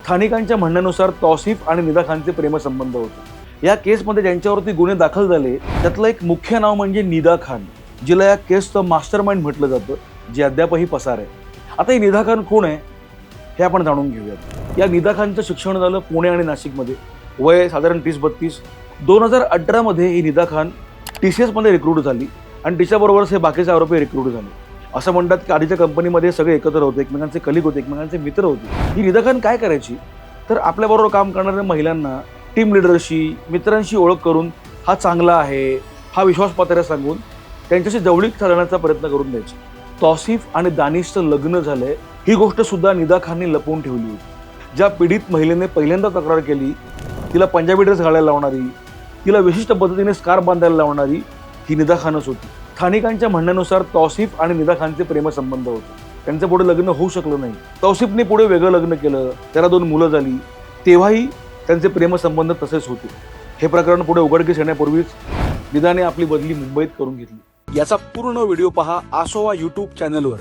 स्थानिकांच्या म्हणण्यानुसार तौसिफ आणि निदा खानचे प्रेमसंबंध होते। या केसमध्ये ज्यांच्यावरती गुन्हे दाखल झाले त्यातलं एक मुख्य नाव म्हणजे निदा खान, जिला या केसचं मास्टरमाइंड म्हटलं जातं, जे अद्यापही पसार आहे। आता ही निदा खान कोण आहे हे आपण जाणून घेऊयात। या निदा खानचं शिक्षण झालं पुणे आणि नाशिकमध्ये। वय साधारण 30-32। 2018 मध्ये ही निदा खान TCS मध्ये रिक्रूट झाली आणि तिच्याबरोबरच हे बाकीचे आरोपी रिक्रूट झाले। असं म्हणतात की आधीच्या कंपनीमध्ये सगळे एकत्र होते, एकमेकांचे कलिग होते, एकमेकांचे मित्र होते। ही निदा खान काय करायची तर आपल्याबरोबर काम करणाऱ्या महिलांना टीम लीडरशी, मित्रांशी ओळख करून हा चांगला आहे, हा विश्वासपात्र सांगून त्यांच्याशी जवळीक साधण्याचा प्रयत्न करून द्यायची। तौसिफ आणि दानिशचं लग्न झालंय ही गोष्ट सुद्धा निदा खानने लपवून ठेवली होती। ज्या पीडित महिलेने पहिल्यांदा तक्रार केली, तिला पंजाबी ड्रेस घालायला लावणारी, तिला विशिष्ट पद्धतीने स्कार्फ बांधायला लावणारी ही निदा खानच होती। स्थानिकांच्या म्हणण्यानुसार तौसिफ आणि निदा खानचे प्रेमसंबंध होते। त्यांचं पुढे लग्न होऊ शकलं नाही। तौसिफने पुढे वेगळं लग्न केलं, त्याला 2 मुलं झाली, तेव्हाही त्यांचे प्रेमसंबंध तसेच होते। हे प्रकरण पुढे उघडकीस येण्यापूर्वीच निदाने आपली बदली मुंबईत करून घेतली। याचा पूर्ण व्हिडिओ पहा आसोवा YouTube चॅनलवर।